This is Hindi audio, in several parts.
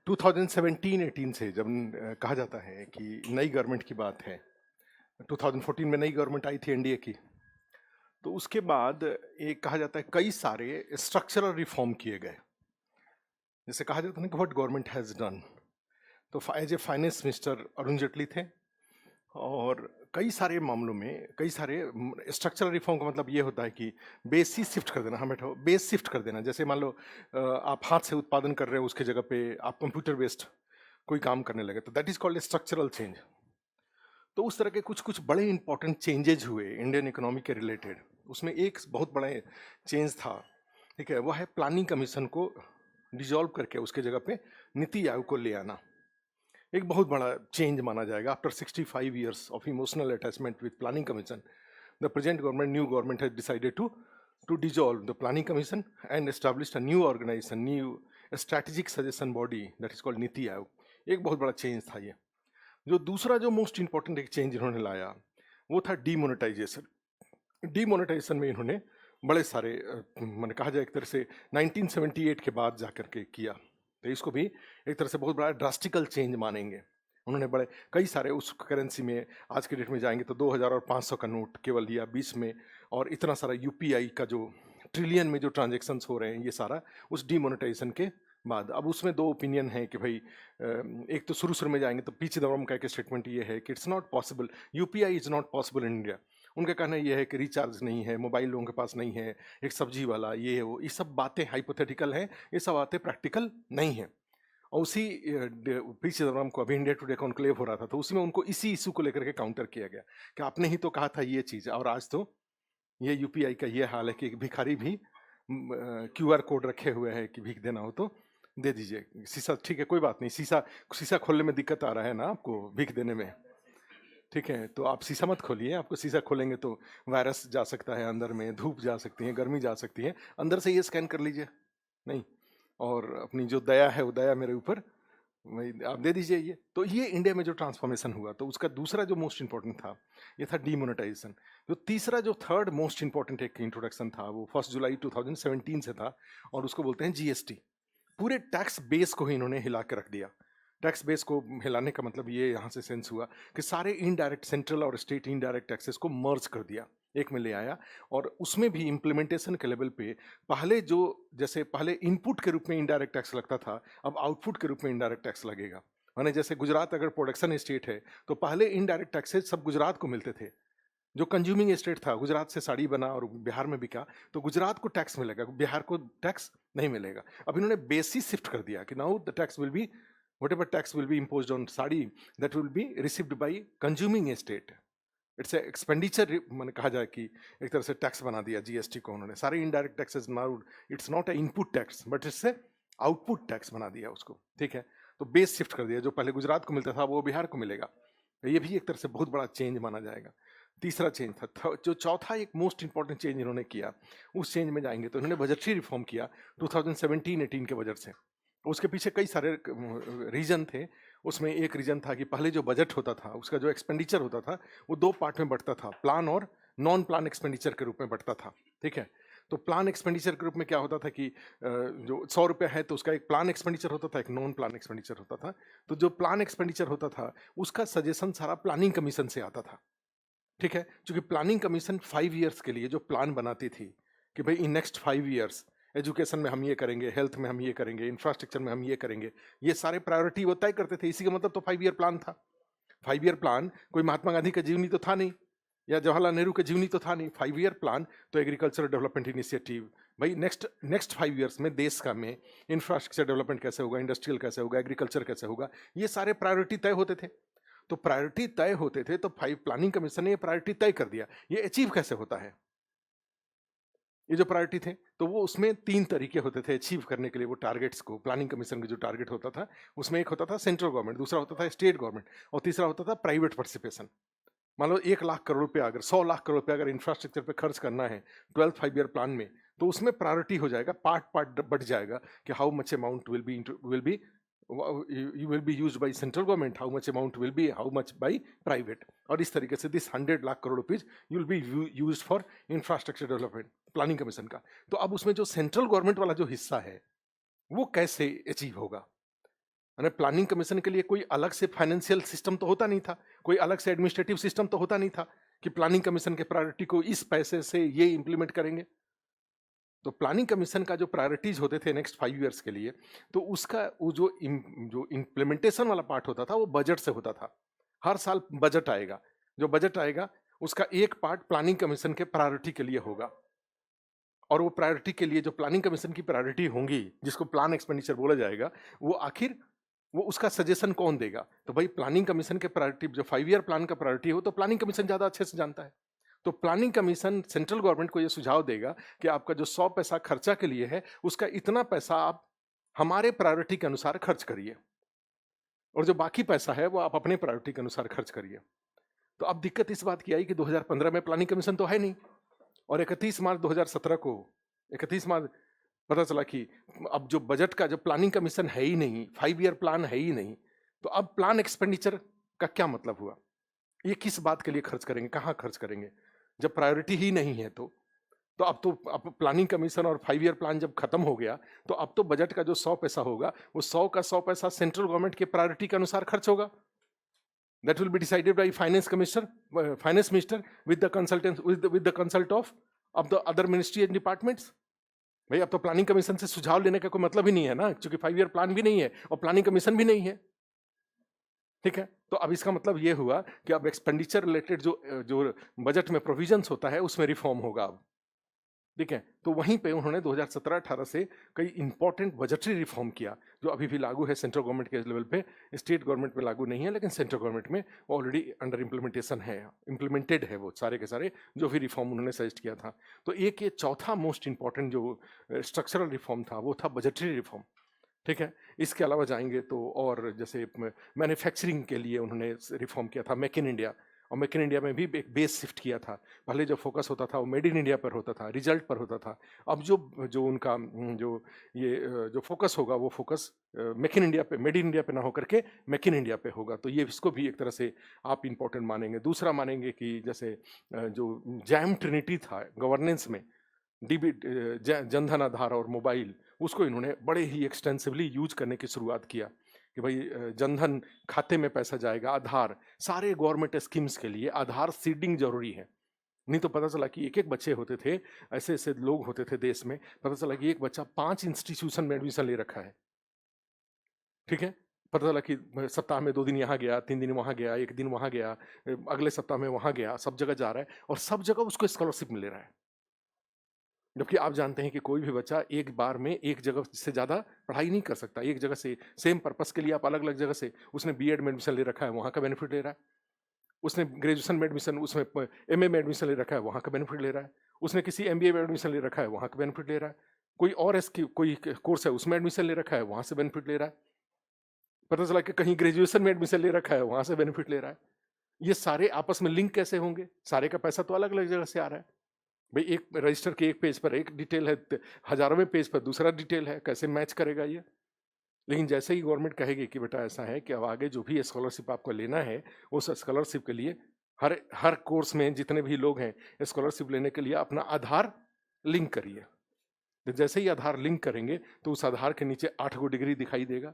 2017-18 से जब कहा जाता है कि नई गवर्नमेंट की बात है, 2014 में नई गवर्नमेंट आई थी एनडीए की, तो उसके बाद एक कहा जाता है कई सारे स्ट्रक्चरल रिफॉर्म किए गए। जैसे कहा जाता है ना कि व्हाट गवर्नमेंट हैज डन। तो as a finance minister Arun Jaitley थे, और कई सारे मामलों में कई सारे स्ट्रक्चरल रिफॉर्म का मतलब ये होता है कि बेस ही शिफ्ट कर देना। हाँ बैठो, बेस शिफ्ट कर देना। जैसे मान लो आप हाथ से उत्पादन कर रहे हो, उसके जगह पे आप कंप्यूटर बेस्ड कोई काम करने लगे, तो that is called structural change. तो उस तरह के कुछ कुछ बड़े इंपॉर्टेंट चेंजेज हुए इंडियन इकोनॉमी के रिलेटेड। उसमें एक बहुत बड़ा चेंज था, ठीक है, वो है प्लानिंग कमीशन को डिजॉल्व करके उसके जगह पे नीति आयोग को ले आना। एक बहुत बड़ा चेंज माना जाएगा। After 65 years of emotional attachment with planning commission, the present government, new government has decided to dissolve the planning commission and established a new organization, new strategic suggestion body that is called NITI Aayog. एक बहुत बड़ा चेंज था ये। जो दूसरा जो मोस्ट इंपॉर्टेंट एक चेंज इन्होंने लाया वो था डीमोनेटाइजेशन। डीमोनेटाइजेशन में इन्होंने बड़े सारे मैंने कहा जाए एक तरह से 1978 के बाद जाकर के किया, तो इसको भी एक तरह से बहुत बड़ा ड्रास्टिकल चेंज मानेंगे। उन्होंने बड़े कई सारे उस करेंसी में आज के डेट में जाएंगे तो 2000 और 500 का नोट केवल लिया 20 में, और इतना सारा यूपीआई का जो ट्रिलियन में जो ट्रांजेक्शन्स हो रहे हैं ये सारा उस डीमोनेटाइजेशन के बाद। अब उसमें दो ओपिनियन है कि भाई एक तो शुरू में जाएंगे तो पीछे दौरान का एक स्टेटमेंट ये है कि it's not possible, UPI is not possible in India. उनका कहना यह है कि रिचार्ज नहीं है, मोबाइल लोगों के पास नहीं है, एक सब्जी वाला ये है वो, ये सब बातें हाइपोथेटिकल हैं, ये सब बातें प्रैक्टिकल नहीं है। और उसी पी चिदम्बरम को अभी इंडिया टुडे कॉन्क्लेव हो रहा था, तो उसी में उनको इसी इशू को लेकर के काउंटर किया गया कि आपने ही तो कहा था ये चीज़, और आज तो ये यूपीआई का ये हाल है कि एक भिखारी भी क्यूआर कोड रखे हुए हैं कि भीख देना हो तो दे दीजिए। शीशा ठीक है, कोई बात नहीं, शीशा शीशा खोलने में दिक्कत आ रहा है ना आपको भीख देने में, ठीक है, तो आप शीशा मत खोलिए। आपको शीशा खोलेंगे तो वायरस जा सकता है अंदर में, धूप जा सकती है, गर्मी जा सकती है, अंदर से ये स्कैन कर लीजिए नहीं, और अपनी जो दया है वो दया मेरे ऊपर आप दे दीजिए ये। तो ये इंडिया में जो ट्रांसफॉर्मेशन हुआ, तो उसका दूसरा जो मोस्ट इंपॉर्टेंट था ये था डीमोनेटाइजेशन। जो तीसरा जो थर्ड मोस्ट इंपॉर्टेंट एक इंट्रोडक्शन था वो 1 जुलाई 2017 से था, और उसको बोलते हैं जीएसटी। पूरे टैक्स बेस को ही इन्होंने हिला के रख दिया। टैक्स बेस को हिलाने का मतलब ये यहाँ से सेंस हुआ कि सारे इनडायरेक्ट सेंट्रल और स्टेट इनडायरेक्ट टैक्सेस को मर्ज कर दिया, एक में ले आया। और उसमें भी इम्प्लीमेंटेशन के लेवल पे पहले जो जैसे पहले इनपुट के रूप में इनडायरेक्ट टैक्स लगता था, अब आउटपुट के रूप में इनडायरेक्ट टैक्स लगेगा। माने जैसे गुजरात अगर प्रोडक्शन स्टेट है तो पहले इनडायरेक्ट टैक्सेस सब गुजरात को मिलते थे। जो कंज्यूमिंग स्टेट था, गुजरात से साड़ी बना और बिहार में बिका, तो गुजरात को टैक्स मिलेगा, बिहार को टैक्स नहीं मिलेगा। अब इन्होंने बेसिस शिफ्ट कर दिया कि now the tax will be whatever tax will be imposed on sari, that will be received by consuming state. It's expenditure मैंने कहा जाए कि एक तरह से टैक्स बना दिया जीएसटी को उन्होंने। सारे indirect taxes now it's not a input tax but it's a output tax बना दिया उसको, ठीक है। तो बेस शिफ्ट कर दिया, जो पहले गुजरात को मिलता था वो बिहार को मिलेगा। तो ये भी एक तरह से बहुत बड़ा चेंज माना जाएगा। तीसरा चेंज था जो चौथा एक मोस्ट इंपॉर्टेंट चेंज इन्होंने किया, उस चेंज में जाएंगे तो इन्होंने बजटरी रिफॉर्म किया 2017-18 के बजट से। उसके पीछे कई सारे रीजन थे। उसमें एक रीजन था कि पहले जो बजट होता था उसका जो एक्सपेंडिचर होता था वो दो पार्ट में बढ़ता था, प्लान और नॉन प्लान एक्सपेंडिचर के रूप में बढ़ता था, ठीक है। तो प्लान एक्सपेंडिचर के रूप में क्या होता था कि जो 100 रुपये है तो उसका एक प्लान एक्सपेंडिचर होता था, एक नॉन प्लान एक्सपेंडिचर होता था। तो जो प्लान एक्सपेंडिचर होता था उसका सजेशन सारा प्लानिंग कमीशन से आता था, ठीक है। क्योंकि प्लानिंग कमीशन 5 ईयर्स के लिए जो प्लान बनाती थी कि भाई इन नेक्स्ट 5 ईयर्स एजुकेशन में हम ये करेंगे, हेल्थ में हम ये करेंगे, इंफ्रास्ट्रक्चर में हम ये करेंगे, ये सारे प्रायोरिटी वो तय करते थे। इसी का मतलब तो 5 ईयर प्लान था। 5 ईयर प्लान कोई महात्मा गांधी का जीवनी तो था नहीं, या जवाहरलाल नेहरू का जीवनी तो था नहीं। 5 ईयर प्लान तो एग्रीकल्चर डेवलपमेंट इनिशिएटिव, भाई नेक्स्ट 5 ईयर्स में देश का में इंफ्रास्ट्रक्चर डेवलपमेंट कैसे होगा, इंडस्ट्रियल कैसे होगा, एग्रीकल्चर कैसे होगा, ये सारे प्रायोरिटी तय होते थे। तो प्रायोरिटी तय होते थे तो 5 प्लानिंग कमीशन ने ये प्रायोरिटी तय कर दिया। ये अचीव कैसे होता है, ये जो प्रायोरिटी थे तो वो उसमें 3 तरीके होते थे अचीव करने के लिए वो टारगेट्स को। प्लानिंग कमीशन का जो टारगेट होता था उसमें एक होता था सेंट्रल गवर्नमेंट, दूसरा होता था स्टेट गवर्नमेंट, और तीसरा होता था प्राइवेट पार्टिसिपेशन। मान लो 1 लाख करोड़ रुपया अगर 100 लाख करोड़ रुपया अगर इंफ्रास्ट्रक्चर पे खर्च करना है 12th 5 ईयर प्लान में, तो उसमें प्रायोरिटी हो जाएगा, पार्ट बढ़ जाएगा कि how much amount will be you will be used by central government, how much amount will be, how much by private, और इस तरीके से this 100 lakh crore rupees you will be used for infrastructure development planning commission का। तो अब उसमें जो सेंट्रल गवर्नमेंट वाला जो हिस्सा है वो कैसे अचीव होगा, यानी प्लानिंग कमीशन के लिए कोई अलग से फाइनेंशियल सिस्टम तो होता नहीं था, कोई अलग से एडमिनिस्ट्रेटिव सिस्टम तो होता नहीं था कि प्लानिंग कमीशन के प्रायोरिटी को इस पैसे से ये इंप्लीमेंट करेंगे। तो प्लानिंग कमीशन का जो प्रायोरिटीज होते थे नेक्स्ट 5 ईयर्स के लिए, तो उसका वो जो इम्प्लीमेंटेशन वाला पार्ट होता था वो बजट से होता था। हर साल बजट आएगा, जो बजट आएगा उसका एक पार्ट प्लानिंग कमीशन के प्रायोरिटी के लिए होगा, और वो प्रायोरिटी के लिए जो प्लानिंग कमीशन की प्रायोरिटी होंगी, जिसको प्लान एक्सपेंडिचर बोला जाएगा, वो आखिर वो उसका सजेशन कौन देगा? तो भाई प्लानिंग कमीशन के प्रायोरिटी जो 5 ईयर प्लान का प्रायोरिटी हो तो प्लानिंग कमीशन ज्यादा अच्छे से जानता है। तो प्लानिंग कमीशन सेंट्रल गवर्नमेंट को ये सुझाव देगा कि आपका जो 100 पैसा खर्चा के लिए है, उसका इतना पैसा आप हमारे प्रायोरिटी के अनुसार खर्च करिए, और जो बाकी पैसा है वो आप अपने प्रायोरिटी के अनुसार खर्च करिए। तो अब दिक्कत इस बात की आई कि 2015 में प्लानिंग कमीशन तो है नहीं, और 31 मार्च 2017 को 31 मार्च पता चला कि अब जो बजट का जो प्लानिंग कमीशन है ही नहीं, 5 ईयर प्लान है ही नहीं, तो अब प्लान एक्सपेंडिचर का क्या मतलब हुआ? ये किस बात के लिए खर्च करेंगे, कहाँ खर्च करेंगे, जब प्रायोरिटी ही नहीं है? तो अब प्लानिंग कमीशन और 5 ईयर प्लान जब खत्म हो गया, तो अब तो बजट का जो 100 पैसा होगा, वो 100 का 100 पैसा सेंट्रल गवर्नमेंट के प्रायोरिटी के अनुसार खर्च होगा। That will be decided by finance commissioner, finance minister with the consultants with the consult of the other ministry and departments. भाई अब तो प्लानिंग कमीशन से सुझाव लेने का कोई मतलब ही नहीं है ना, क्योंकि 5 ईयर प्लान भी नहीं है और प्लानिंग कमीशन भी नहीं है। ठीक है, तो अब इसका मतलब ये हुआ कि अब एक्सपेंडिचर रिलेटेड जो बजट में प्रोविजंस होता है उसमें रिफॉर्म होगा अब। ठीक है, तो वहीं पे उन्होंने 2017-18 से कई इंपॉर्टेंट बजटरी रिफॉर्म किया, जो अभी भी लागू है सेंट्रल गवर्नमेंट के लेवल पे। स्टेट गवर्नमेंट में लागू नहीं है, लेकिन सेंट्रल गवर्नमेंट में ऑलरेडी अंडर इम्प्लीमेंटेशन है, इम्प्लीमेंटेड है वो सारे के सारे जो भी रिफॉर्म उन्होंने सजेस्ट किया था। तो एक ये चौथा मोस्ट इंपॉर्टेंट जो स्ट्रक्चरल रिफॉर्म था वो था बजटरी रिफॉर्म। ठीक है, इसके अलावा जाएंगे तो और जैसे मैन्युफैक्चरिंग के लिए उन्होंने रिफॉर्म किया था, मेक इन इंडिया, और मेक इन इंडिया में भी एक बेस शिफ्ट किया था। पहले जो फोकस होता था वो मेड इन इंडिया पर होता था, रिजल्ट पर होता था। अब जो उनका जो फोकस होगा वो फोकस मेक इन इंडिया पे, मेड इन इंडिया पे ना होकर के मेक इन इंडिया पे होगा। तो ये इसको भी एक तरह से आप इम्पोर्टेंट मानेंगे। दूसरा मानेंगे कि जैसे जो जैम ट्रिनिटी था गवर्नेंस में, डीबी जनधन आधार और मोबाइल, उसको इन्होंने बड़े ही एक्सटेंसिवली यूज करने की शुरुआत किया कि भाई जनधन खाते में पैसा जाएगा, आधार, सारे गवर्नमेंट स्कीम्स के लिए आधार सीडिंग जरूरी है। नहीं तो पता चला कि एक एक बच्चे होते थे, ऐसे ऐसे लोग होते थे देश में, पता चला कि एक बच्चा 5 इंस्टीट्यूशन में एडमिशन ले रखा है। ठीक है, पता चला कि सप्ताह में 2 दिन यहाँ गया, 3 दिन वहाँ गया, 1 दिन वहाँ गया, अगले सप्ताह में वहाँ गया, सब जगह जा रहा है और सब जगह उसको स्कॉलरशिप मिल रहा है। जबकि आप जानते हैं कि कोई भी बच्चा एक बार में एक जगह से ज़्यादा पढ़ाई नहीं कर सकता। एक जगह से सेम पर्पस के लिए आप अलग अलग जगह से, उसने बीएड में एडमिशन ले रखा है, वहाँ का बेनिफिट ले रहा है। उसने ग्रेजुएशन में एडमिशन, उसमें एमए में एडमिशन ले रखा है, वहाँ का बेनिफिट ले रहा है। उसने किसी एमबीए में एडमिशन ले रखा है, वहाँ का बेनिफिट ले रहा है। कोई और कोई कोर्स है उसमें एडमिशन ले रखा है, वहाँ से बेनिफिट ले रहा है। पता चला कि कहीं ग्रेजुएशन में एडमिशन ले रखा है, वहाँ से बेनिफिट ले रहा है। ये सारे आपस में लिंक कैसे होंगे? सारे का पैसा तो अलग अलग जगह से आ रहा है। भाई एक रजिस्टर के एक पेज पर एक डिटेल है, हजारों पेज पर दूसरा डिटेल है, कैसे मैच करेगा ये? लेकिन जैसे ही गवर्नमेंट कहेगी कि बेटा ऐसा है कि अब आगे जो भी स्कॉलरशिप आपको लेना है, उस स्कॉलरशिप के लिए हर कोर्स में जितने भी लोग हैं स्कॉलरशिप लेने के लिए अपना आधार लिंक करिए। तो जैसे ही आधार लिंक करेंगे तो उस आधार के नीचे 8 गो डिग्री दिखाई देगा,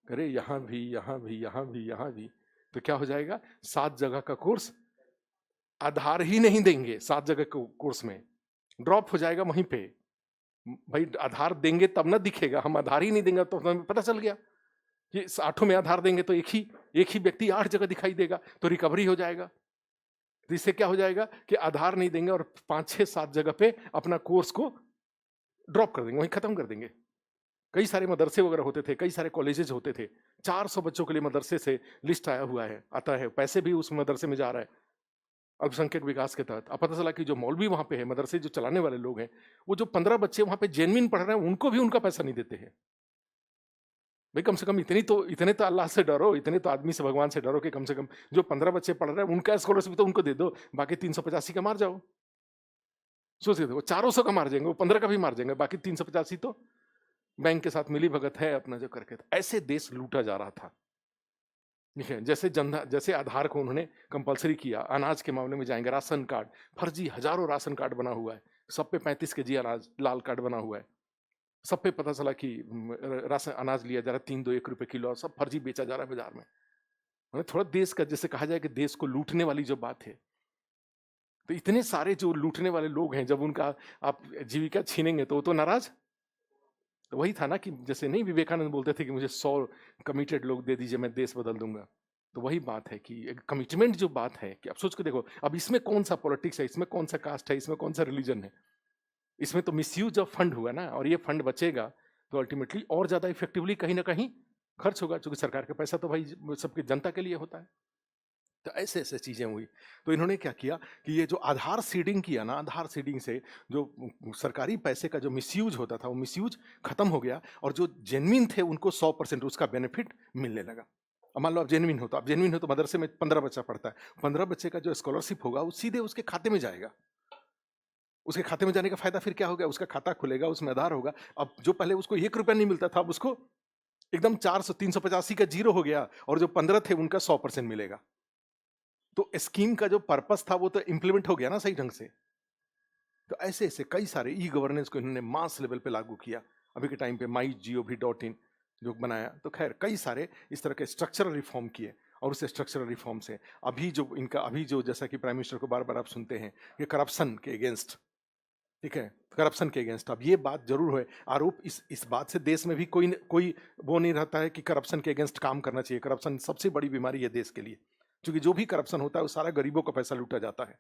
अरे यहाँ भी, यहाँ भी, यहाँ भी, यहाँ भी, तो क्या हो जाएगा? 7 जगह का कोर्स आधार ही नहीं देंगे, 7 जगह के कोर्स में ड्रॉप हो जाएगा वहीं पे। भाई आधार देंगे तब ना दिखेगा, हम आधार ही नहीं देंगे तो हमें पता चल गया कि 8 में आधार देंगे तो एक ही व्यक्ति 8 जगह दिखाई देगा, तो रिकवरी हो जाएगा। तो इससे क्या हो जाएगा कि आधार नहीं देंगे और 5, 6, 7 जगह पे अपना कोर्स को ड्रॉप कर देंगे, वहीं खत्म कर देंगे। कई सारे मदरसे वगैरह होते थे, कई सारे कॉलेजेस होते थे, 400 बच्चों के लिए मदरसे से लिस्ट आया हुआ है, आता है, पैसे भी उस मदरसे में जा रहा है अल्पसंख्यक विकास के तहत। अब पता चला कि जो मौलवी वहां पे है, मदरसे जो चलाने वाले लोग हैं, वो जो 15 बच्चे वहां पे जेन्युइन पढ़ रहे हैं, उनको भी उनका पैसा नहीं देते हैं। भाई कम से कम इतने तो अल्लाह से डरो, इतने तो आदमी से, भगवान से डरो कि कम से कम जो 15 बच्चे पढ़ रहे हैं उनका स्कॉलरशिप तो उनको दे दो, बाकी 385 का मार जाओ। सोच रहे थे वो 400 का मार जाएंगे, वो 15 का भी मार जाएंगे, बाकी 385 तो बैंक के साथ मिली भगत है अपना जो करके। ऐसे देश लूटा जा रहा था। ठीक है, जैसे आधार को उन्होंने कंपलसरी किया, अनाज के मामले में जाएंगे, राशन कार्ड, फर्जी हजारों राशन कार्ड बना हुआ है, सब पे 35 केजी अनाज लाल कार्ड बना हुआ है। सब पे पता चला कि राशन अनाज लिया जा रहा है 3-2 1 रुपए किलो और सब फर्जी बेचा जा रहा है बाजार में। मतलब थोड़ा देश का जैसे कहा जाए कि देश को लूटने वाली जो बात है, तो इतने सारे जो लूटने वाले लोग हैं, जब उनका आप जीविका छीनेंगे तो वो तो नाराज। तो वही था ना कि जैसे नहीं विवेकानंद बोलते थे कि मुझे 100 कमिटेड लोग दे दीजिए, मैं देश बदल दूंगा। तो वही बात है कि एक कमिटमेंट जो बात है कि अब सोच के देखो, अब इसमें कौन सा पॉलिटिक्स है, इसमें कौन सा कास्ट है, इसमें कौन सा रिलीजन है। इसमें तो मिसयूज ऑफ फंड हुआ ना, और ये फंड बचेगा तो अल्टीमेटली और ज्यादा इफेक्टिवली कहीं ना कहीं खर्च होगा, क्योंकि सरकार का पैसा तो भाई सबकी जनता के लिए होता है। तो ऐसे ऐसे चीजें हुई। तो इन्होंने क्या किया कि ये जो आधार सीडिंग किया ना, आधार सीडिंग से जो सरकारी पैसे का जो मिसयूज होता था वो मिसयूज खत्म हो गया, और जो जेन्युइन थे उनको 100% उसका बेनिफिट मिलने लगा। अब मान लो आप जेन्युइन हो, तो आप जेन्युइन हो तो मदरसे में 15 बच्चा पढ़ता है, 15 बच्चे का जो स्कॉलरशिप होगा वो सीधे उसके खाते में जाएगा। उसके खाते में जाने का फायदा फिर क्या हो गया, उसका खाता खुलेगा, उसमें आधार होगा। अब जो पहले उसको 1 रुपया नहीं मिलता था, अब उसको एकदम 400 385 का जीरो हो गया, और जो 15 थे उनका 100% मिलेगा। तो स्कीम का जो पर्पस था वो तो इंप्लीमेंट हो गया ना सही ढंग से। तो ऐसे ऐसे कई सारे ई गवर्नेंस को इन्होंने मास लेवल पे लागू किया। अभी के टाइम पे MyGov.in जो बनाया, तो खैर कई सारे इस तरह के स्ट्रक्चरल रिफॉर्म किए, और उस स्ट्रक्चरल रिफॉर्म से अभी जो इनका अभी जो जैसा कि प्राइम मिनिस्टर को बार बार आप सुनते हैं कि करप्शन के अगेंस्ट, ठीक है, करप्शन के अगेंस्ट। अब ये बात जरूर है, आरोप इस बात से देश में भी कोई वो नहीं रहता है कि करप्शन के अगेंस्ट काम करना चाहिए। करप्शन सबसे बड़ी बीमारी है देश के लिए, क्योंकि जो भी करप्शन होता है वो सारा गरीबों का पैसा लूटा जाता है।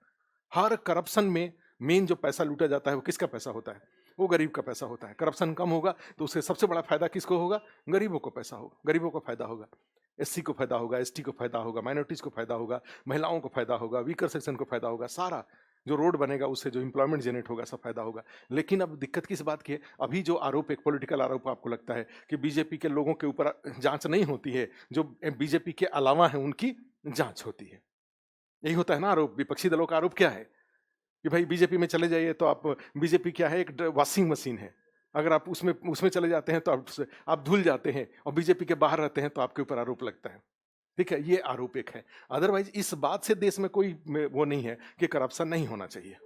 हर करप्शन में मेन जो पैसा लूटा जाता है वो किसका पैसा होता है, वो गरीब का पैसा होता है। करप्शन कम होगा तो उससे सबसे बड़ा फायदा किसको होगा, गरीबों को पैसा होगा, गरीबों को फायदा होगा। SC को फायदा होगा, ST को फायदा होगा, माइनॉरिटीज को फायदा होगा, महिलाओं को फायदा होगा, वीकर सेक्शन को फायदा होगा, सारा जो रोड बनेगा उससे जो इंप्लॉयमेंट जनरेट होगा सब फायदा होगा। लेकिन अब दिक्कत किस बात की है, अभी जो आरोप एक पॉलिटिकल आरोप आपको लगता है कि बीजेपी के लोगों के ऊपर जांच नहीं होती है, जो बीजेपी के अलावा है उनकी जांच होती है। यही होता है ना आरोप, विपक्षी दलों का आरोप क्या है कि भाई बीजेपी में चले जाइए तो आप, बीजेपी क्या है, एक वॉशिंग मशीन है। अगर आप उसमें उसमें चले जाते हैं तो आप धुल जाते हैं, और बीजेपी के बाहर रहते हैं तो आपके ऊपर आरोप लगता है। ठीक है, ये आरोप एक है। अदरवाइज इस बात से देश में कोई वो नहीं है कि करप्शन नहीं होना चाहिए,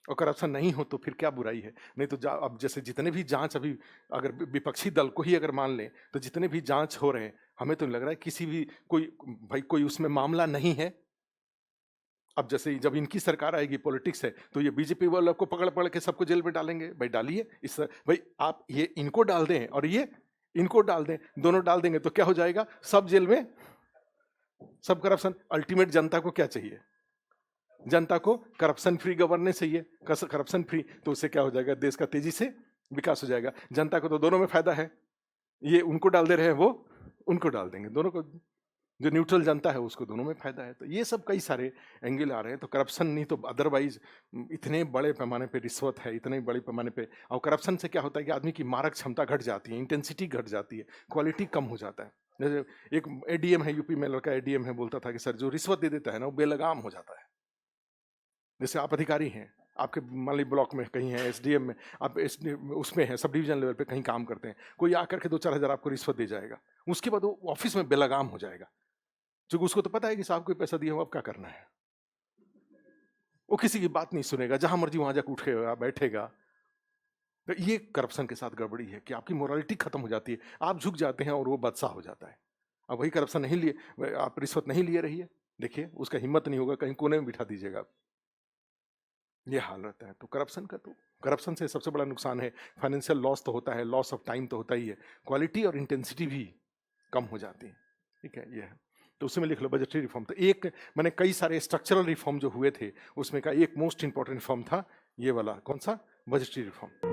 और करप्शन नहीं हो तो फिर क्या बुराई है। नहीं तो अब जैसे जितने भी जांच अभी, अगर विपक्षी दल को ही अगर मान लें तो जितने भी जांच हो रहे हैं, हमें तो लग रहा है किसी भी कोई उसमें मामला नहीं है। अब जैसे जब इनकी सरकार आएगी, पॉलिटिक्स है, तो ये बीजेपी वालों को पकड़ पकड़ के सबको जेल में डालेंगे। भाई डालिए, इस भाई आप ये इनको डाल दें और ये इनको डाल दें, दोनों डाल देंगे तो क्या हो जाएगा, सब जेल में, सब करप्शन। अल्टीमेट जनता को क्या चाहिए, जनता को करप्शन फ्री गवर्नेंस चाहिए। करप्शन फ्री तो उससे क्या हो जाएगा, देश का तेजी से विकास हो जाएगा। जनता को तो दोनों में फायदा है, ये उनको डाल दे रहे हैं, वो उनको डाल देंगे, दोनों को, जो न्यूट्रल जनता है उसको दोनों में फायदा है। तो ये सब कई सारे एंगल आ रहे हैं। तो करप्शन नहीं तो अदरवाइज इतने बड़े पैमाने पे रिश्वत है, इतने बड़े पैमाने पे, और करप्शन से क्या होता है कि आदमी की मारक क्षमता घट जाती है, इंटेंसिटी घट जाती है, क्वालिटी कम हो जाता है। जैसे एक ADM है, यूपी में लड़का ADM है, बोलता था कि सर जो रिश्वत दे देता है ना वो बेलगाम हो जाता है। जैसे आप अधिकारी हैं, आपके मान ली ब्लॉक में कहीं है, SDM में, आप उसमें है, सब डिवीजन लेवल पे कहीं काम करते हैं, कोई आकर के 2-4 हज़ार आपको रिश्वत दे जाएगा, उसके बाद वो ऑफिस में बेलगाम हो जाएगा, क्योंकि उसको तो पता है कि साहब को पैसा दिया हो, अब क्या करना है। वो किसी की बात नहीं सुनेगा, जहां मर्जी वहां जाकर उठेगा बैठेगा। तो ये करप्शन के साथ गड़बड़ी है कि आपकी मोरालिटी खत्म हो जाती है, आप झुक जाते हैं और वो बादशाह हो जाता है। अब वही करप्शन नहीं लिए, आप रिश्वत नहीं लिए रहिए, देखिए उसका हिम्मत नहीं होगा, कहीं कोने में बिठा दीजिएगा, ये हाल रहता है। तो करप्शन से सबसे बड़ा नुकसान है, फाइनेंशियल लॉस तो होता है, लॉस ऑफ टाइम तो होता ही है, क्वालिटी और इंटेंसिटी भी कम हो जाती है। ठीक है, ये है। तो उसमें लिख लो बजटरी रिफॉर्म। तो एक मैंने कई सारे स्ट्रक्चरल रिफॉर्म जो हुए थे उसमें का एक मोस्ट इंपॉर्टेंट रिफॉर्म था ये वाला, कौन सा, बजटरी रिफॉर्म।